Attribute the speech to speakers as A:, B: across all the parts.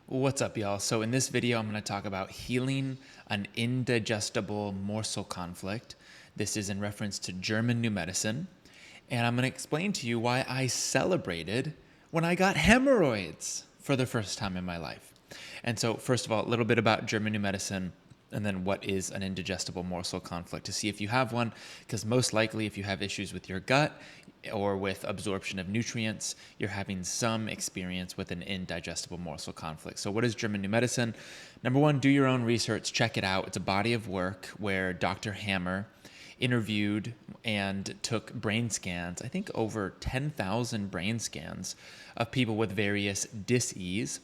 A: What's up, y'all? So in this video, I'm going to talk about healing an indigestible morsel conflict. This is in reference to German new medicine. And I'm going to explain to you why I celebrated when I got hemorrhoids for the first time in my life. And so, first of all, a little bit about German new medicine, and then what is an indigestible morsel conflict to see if you have one, because most likely if you have issues with your gut or with absorption of nutrients, you're having some experience with an indigestible morsel conflict. So what is German new medicine? Number one, do your own research, check it out. It's a body of work where Dr. Hammer interviewed and took brain scans, I think over 10,000 brain scans of people with various dis-ease.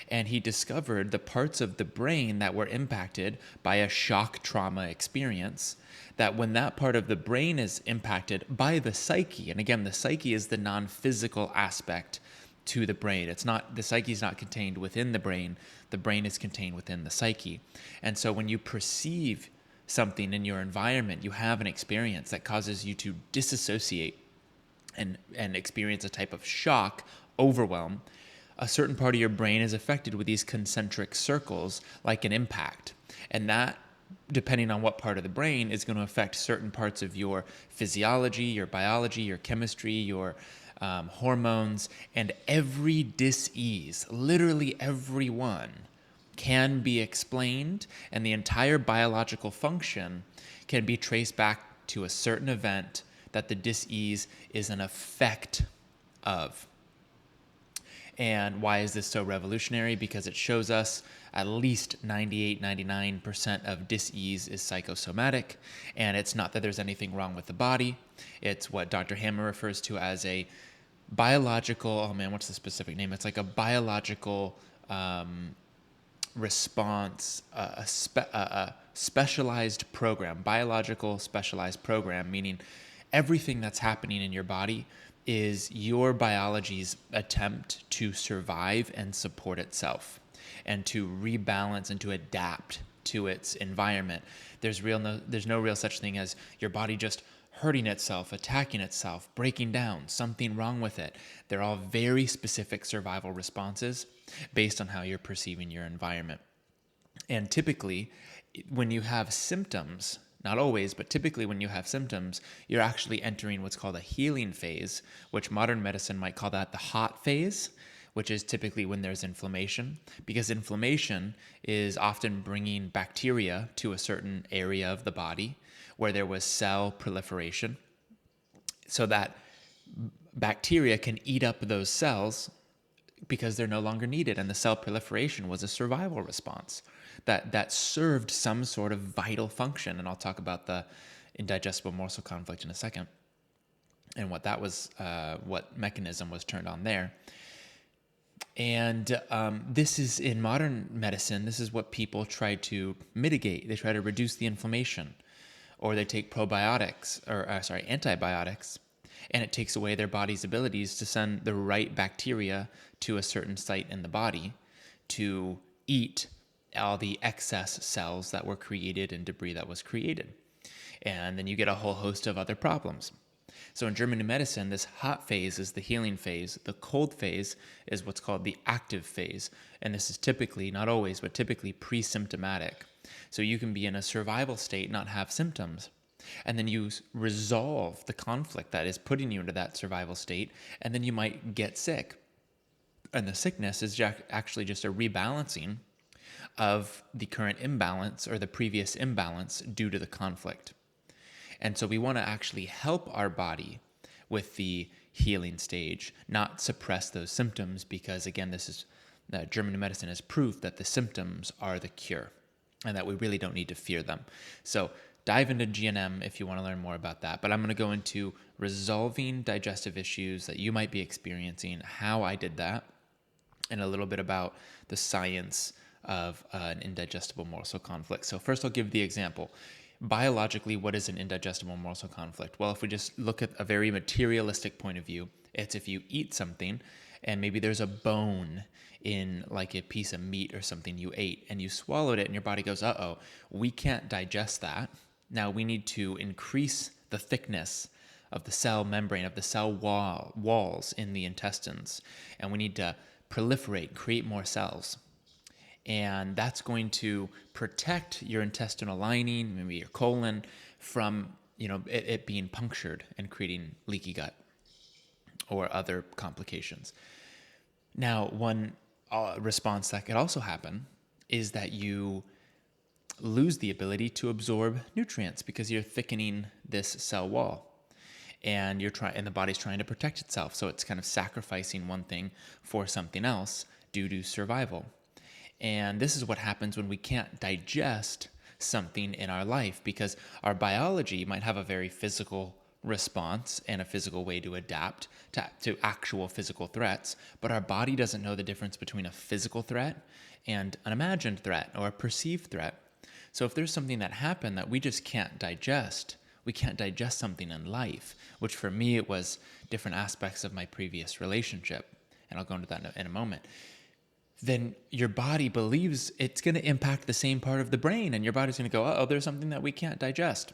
A: And he discovered the parts of the brain that were impacted by a shock trauma experience, that when that part of the brain is impacted by the psyche, and again, the psyche is the non-physical aspect to the brain. It's not, the psyche is not contained within the brain is contained within the psyche. And so when you perceive something in your environment, you have an experience that causes you to disassociate and experience a type of shock, overwhelm. A certain part of your brain is affected with these concentric circles like an impact. And that, depending on what part of the brain, is going to affect certain parts of your physiology, your biology, your chemistry, your hormones. And every dis-ease, literally every one, can be explained, and the entire biological function can be traced back to a certain event that the dis-ease is an effect of. And why is this so revolutionary? Because it shows us at least 98, 99% of dis-ease is psychosomatic. And it's not that there's anything wrong with the body. It's what Dr. Hammer refers to as a biological, oh man, what's the specific name? It's like a biological response, a specialized program, biological specialized program, meaning everything that's happening in your body is your biology's attempt to survive and support itself and to rebalance and to adapt to its environment. There's no real such thing as your body just hurting itself, attacking itself, breaking down, something wrong with it. They're all very specific survival responses based on how you're perceiving your environment. And typically, when you have symptoms, not always, but typically when you have symptoms, you're actually entering what's called a healing phase, which modern medicine might call that the hot phase, which is typically when there's inflammation, because inflammation is often bringing bacteria to a certain area of the body where there was cell proliferation, so that bacteria can eat up those cells because they're no longer needed. And the cell proliferation was a survival response that served some sort of vital function. And I'll talk about the indigestible morsel conflict in a second and what that was, what mechanism was turned on there. And this is, in modern medicine, this is what people try to mitigate. They try to reduce the inflammation, or they take antibiotics, and it takes away their body's abilities to send the right bacteria to a certain site in the body to eat all the excess cells that were created and debris that was created. And then you get a whole host of other problems. So in German medicine, this hot phase is the healing phase. The cold phase is what's called the active phase. And this is typically, not always, but typically pre-symptomatic. So you can be in a survival state, not have symptoms. And then you resolve the conflict that is putting you into that survival state, and then you might get sick. And the sickness is actually just a rebalancing of the current imbalance or the previous imbalance due to the conflict. And so we want to actually help our body with the healing stage, not suppress those symptoms, because again, this is German medicine is proof that the symptoms are the cure and that we really don't need to fear them. So dive into GNM if you want to learn more about that. But I'm going to go into resolving digestive issues that you might be experiencing, how I did that, and a little bit about the science of an indigestible morsel conflict. So first I'll give the example. Biologically, what is an indigestible morsel conflict? Well, if we just look at a very materialistic point of view, it's if you eat something and maybe there's a bone in like a piece of meat or something you ate and you swallowed it and your body goes, uh-oh, we can't digest that. Now we need to increase the thickness of the cell membrane, of the cell walls in the intestines, and we need to proliferate, create more cells. And that's going to protect your intestinal lining, maybe your colon, from it being punctured and creating leaky gut or other complications. Now, one response that could also happen is that you lose the ability to absorb nutrients because you're thickening this cell wall, and and the body's trying to protect itself, so it's kind of sacrificing one thing for something else due to survival. And this is what happens when we can't digest something in our life, because our biology might have a very physical response and a physical way to adapt to actual physical threats, but our body doesn't know the difference between a physical threat and an imagined threat or a perceived threat. So if there's something that happened that we just can't digest, we can't digest something in life, which for me it was different aspects of my previous relationship, and I'll go into that in a moment, then your body believes it's going to impact the same part of the brain, and your body's going to go, oh, there's something that we can't digest.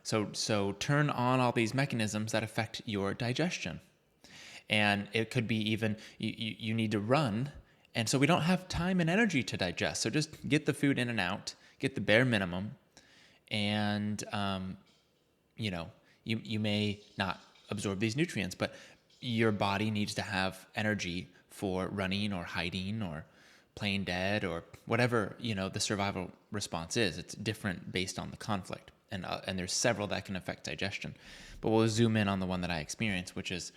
A: So turn on all these mechanisms that affect your digestion. And it could be even you need to run, and so we don't have time and energy to digest. So just get the food in and out, get the bare minimum, and you may not absorb these nutrients, but your body needs to have energy for running or hiding or playing dead or whatever the survival response is. It's different based on the conflict, and there's several that can affect digestion. But we'll zoom in on the one that I experienced, which is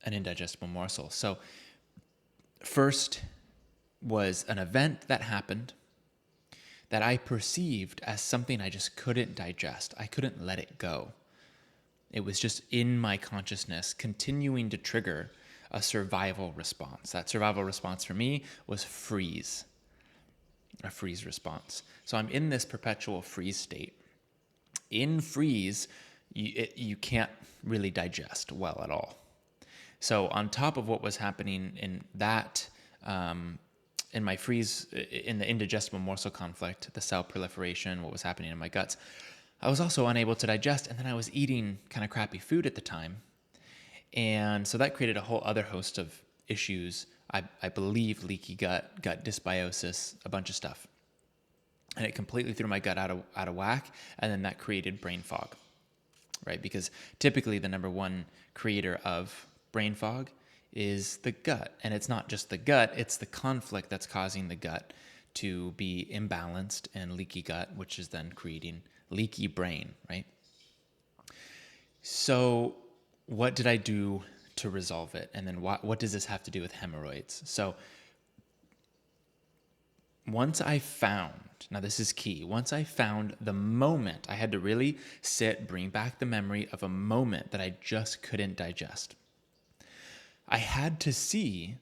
A: an indigestible morsel. So first was an event that happened that I perceived as something I just couldn't digest. I couldn't let it go. It was just in my consciousness, continuing to trigger a survival response. That survival response for me was freeze, a freeze response. So I'm in this perpetual freeze state. In freeze, you can't really digest well at all. So on top of what was happening in that, in my freeze, in the indigestible morsel conflict, the cell proliferation, what was happening in my guts, I was also unable to digest, and then I was eating kind of crappy food at the time. And so that created a whole other host of issues. I believe leaky gut dysbiosis, a bunch of stuff. And it completely threw my gut out of whack, and then that created brain fog, right? Because typically the number one creator of brain fog is the gut. And it's not just the gut, it's the conflict that's causing the gut to be imbalanced and leaky gut, which is then creating leaky brain, right? So what did I do to resolve it? And then what does this have to do with hemorrhoids? So once I found, now this is key, once I found the moment, I had to really bring back the memory of a moment that I just couldn't digest. I had to see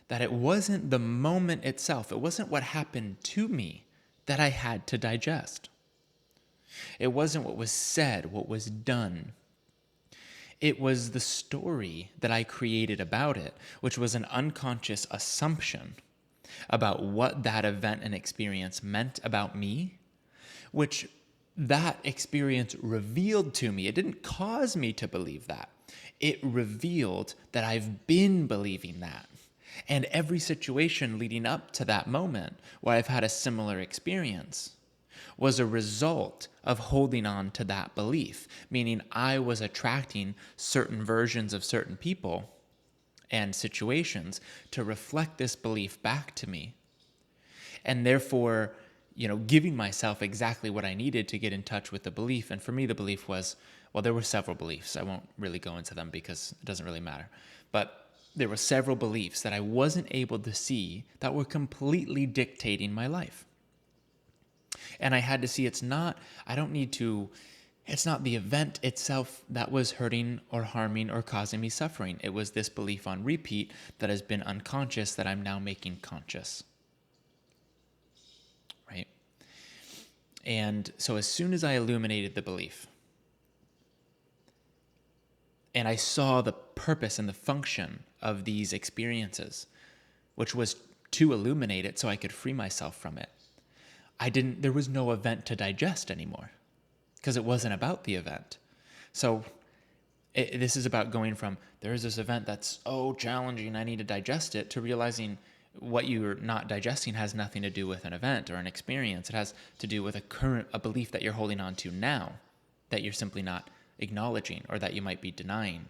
A: that it wasn't the moment itself, it wasn't what happened to me that I had to digest. It wasn't what was said, what was done. It was the story that I created about it, which was an unconscious assumption about what that event and experience meant about me, which that experience revealed to me. It didn't cause me to believe that. It revealed that I've been believing that. And every situation leading up to that moment where I've had a similar experience was a result of holding on to that belief, meaning I was attracting certain versions of certain people and situations to reflect this belief back to me. And therefore, giving myself exactly what I needed to get in touch with the belief. And for me, the belief was, well, there were several beliefs. I won't really go into them because it doesn't really matter. But there were several beliefs that I wasn't able to see that were completely dictating my life. And I had to see it's not the event itself that was hurting or harming or causing me suffering. It was this belief on repeat that has been unconscious that I'm now making conscious. Right? And so as soon as I illuminated the belief, and I saw the purpose and the function of these experiences, which was to illuminate it so I could free myself from it, there was no event to digest anymore because it wasn't about the event. So this is about going from, there's this event that's so challenging, I need to digest it, to realizing what you're not digesting has nothing to do with an event or an experience. It has to do with a belief that you're holding on to now, that you're simply not acknowledging or that you might be denying.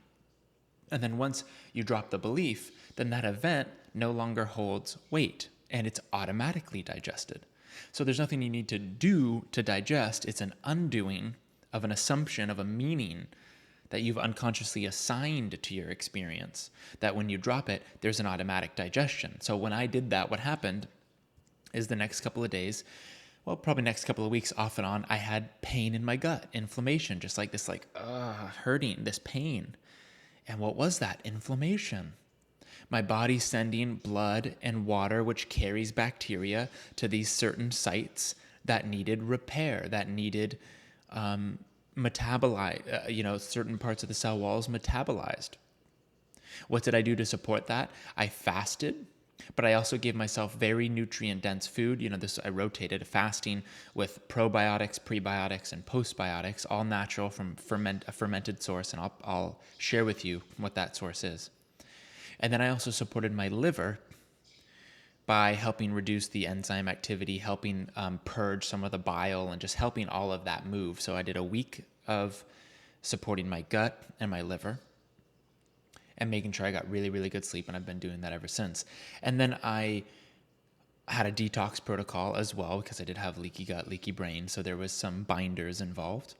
A: And then once you drop the belief, then that event no longer holds weight and it's automatically digested. So there's nothing you need to do to digest. It's an undoing of an assumption of a meaning that you've unconsciously assigned to your experience, that when you drop it, there's an automatic digestion. So when I did that, what happened is the next couple of days, well, probably next couple of weeks off and on, I had pain in my gut, inflammation, just like this, hurting, this pain. And what was that? Inflammation. My body sending blood and water, which carries bacteria, to these certain sites that needed repair, that needed metabolize, certain parts of the cell walls metabolized. What did I do to support that? I fasted, but I also gave myself very nutrient-dense food. I rotated fasting with probiotics, prebiotics, and postbiotics, all natural from a fermented source, and I'll share with you what that source is. And then I also supported my liver by helping reduce the enzyme activity, helping purge some of the bile, and just helping all of that move. So I did a week of supporting my gut and my liver and making sure I got really, really good sleep, and I've been doing that ever since. And then I had a detox protocol as well, because I did have leaky gut, leaky brain, so there was some binders involved.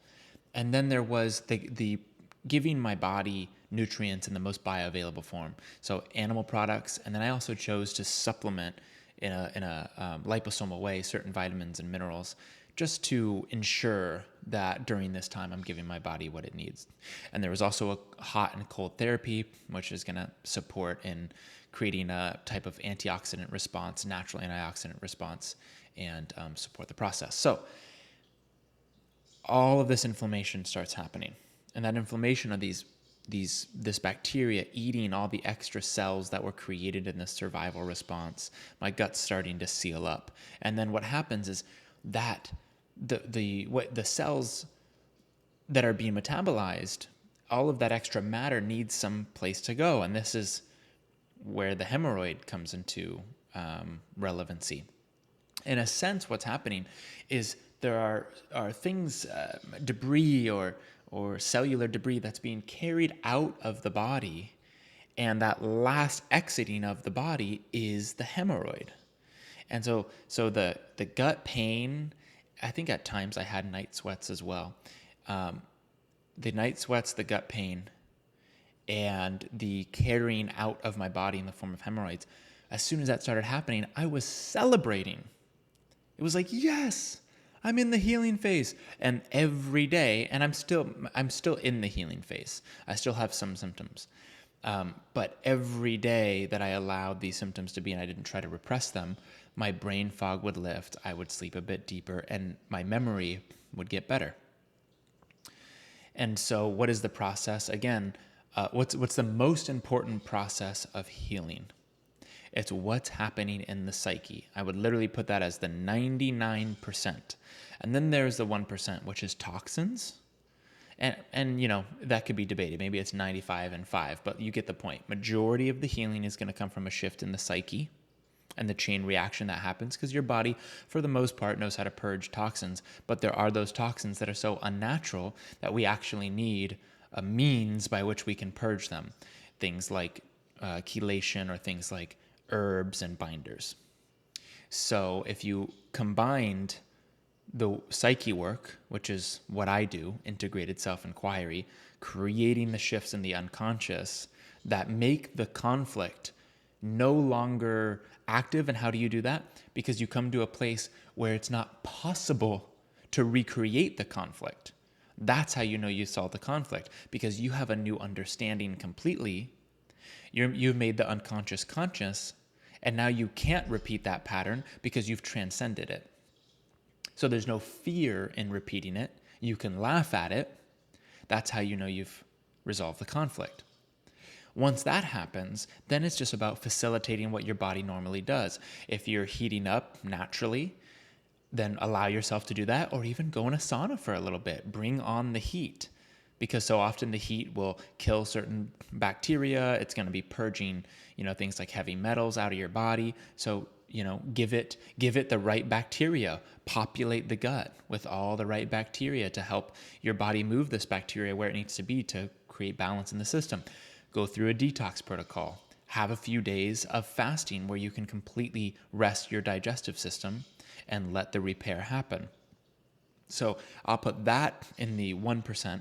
A: And then there was the giving my body nutrients in the most bioavailable form. So animal products, and then I also chose to supplement in a liposomal way certain vitamins and minerals, just to ensure that during this time I'm giving my body what it needs. And there was also a hot and cold therapy, which is going to support in creating a type of antioxidant response, natural antioxidant response, and support the process. So all of this inflammation starts happening. And that inflammation of this bacteria eating all the extra cells that were created in this survival response, my gut's starting to seal up. And then what happens is that the cells that are being metabolized, all of that extra matter needs some place to go. And this is where the hemorrhoid comes into relevancy. In a sense, what's happening is there are things, debris or cellular debris that's being carried out of the body, and that last exiting of the body is the hemorrhoid. And so the gut pain, I think at times I had night sweats as well. The night sweats, the gut pain, and the carrying out of my body in the form of hemorrhoids, as soon as that started happening, I was celebrating. It was like, yes, I'm in the healing phase. And every day, and I'm still in the healing phase. I still have some symptoms. But every day that I allowed these symptoms to be and I didn't try to repress them, my brain fog would lift, I would sleep a bit deeper, and my memory would get better. And so what is the process? Again, what's the most important process of healing? It's what's happening in the psyche. I would literally put that as the 99%. And then there's the 1%, which is toxins. And that could be debated. Maybe it's 95 and 5, but you get the point. Majority of the healing is going to come from a shift in the psyche and the chain reaction that happens, because your body, for the most part, knows how to purge toxins. But there are those toxins that are so unnatural that we actually need a means by which we can purge them. Things like chelation, or things like herbs and binders. So if you combined the psyche work, which is what I do, integrated self-inquiry, creating the shifts in the unconscious that make the conflict no longer active. And how do you do that? Because you come to a place where it's not possible to recreate the conflict. That's how you know you solved the conflict, because you have a new understanding completely. You've made the unconscious conscious, and now you can't repeat that pattern because you've transcended it. So there's no fear in repeating it. You can laugh at it. That's how you know you've resolved the conflict. Once that happens, then it's just about facilitating what your body normally does. If you're heating up naturally, then allow yourself to do that, or even go in a sauna for a little bit. Bring on the heat, because so often the heat will kill certain bacteria. It's going to be purging, things like heavy metals out of your body. So, give it the right bacteria, populate the gut with all the right bacteria to help your body move this bacteria where it needs to be to create balance in the system. Go through a detox protocol. Have a few days of fasting where you can completely rest your digestive system and let the repair happen. So I'll put that in the 1%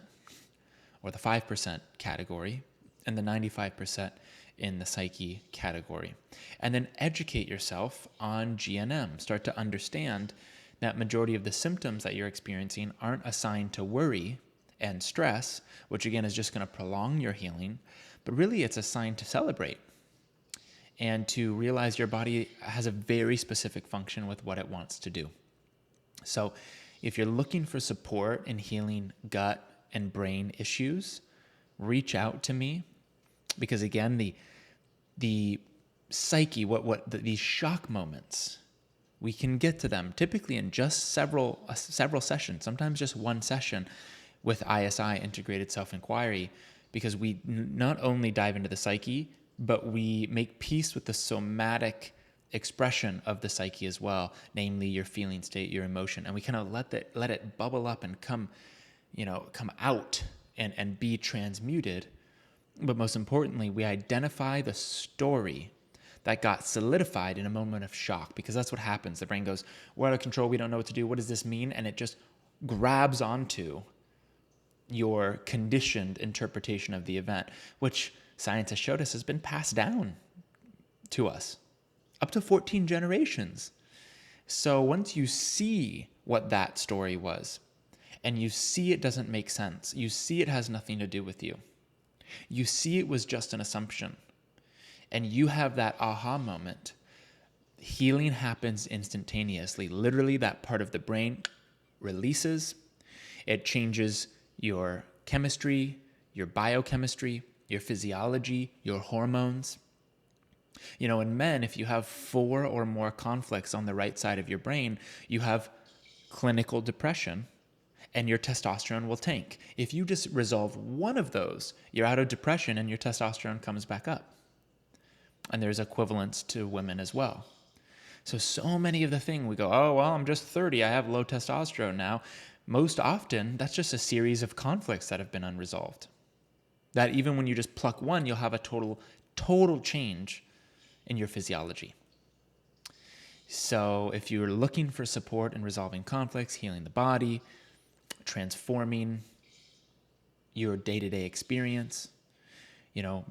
A: or the 5% category, and the 95% in the psyche category. And then educate yourself on GNM. Start to understand that majority of the symptoms that you're experiencing aren't assigned to worry and stress, which again is just going to prolong your healing, but really it's assigned to celebrate and to realize your body has a very specific function with what it wants to do. So if you're looking for support in healing gut and brain issues, reach out to me, because again, the psyche, these shock moments, we can get to them typically in just several sessions, sometimes just one session with ISI, integrated self-inquiry, because we not only dive into the psyche, but we make peace with the somatic expression of the psyche as well, namely your feeling state, your emotion, and we kind of let it bubble up and come out and be transmuted. But most importantly, we identify the story that got solidified in a moment of shock, because that's what happens. The brain goes, we're out of control, we don't know what to do, what does this mean? And it just grabs onto your conditioned interpretation of the event, which science has showed us has been passed down to us up to 14 generations. So once you see what that story was, and you see it doesn't make sense, you see it has nothing to do with you, you see it was just an assumption, and you have that aha moment, healing happens instantaneously. Literally, that part of the brain releases. It changes your chemistry, your biochemistry, your physiology, your hormones. In men, if you have 4 or more conflicts on the right side of your brain, you have clinical depression, and your testosterone will tank. If you just resolve one of those, you're out of depression and your testosterone comes back up. And there's equivalence to women as well. So many of the things we go, oh, well, I'm just 30, I have low testosterone now. Most often, that's just a series of conflicts that have been unresolved. That even when you just pluck one, you'll have a total change in your physiology. So if you're looking for support in resolving conflicts, healing the body, transforming your day-to-day experience,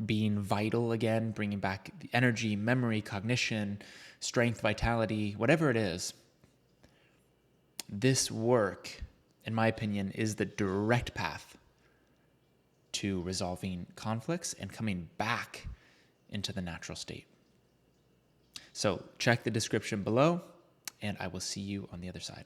A: being vital again, bringing back the energy, memory, cognition, strength, vitality, whatever it is, this work, in my opinion, is the direct path to resolving conflicts and coming back into the natural state. So check the description below, and I will see you on the other side.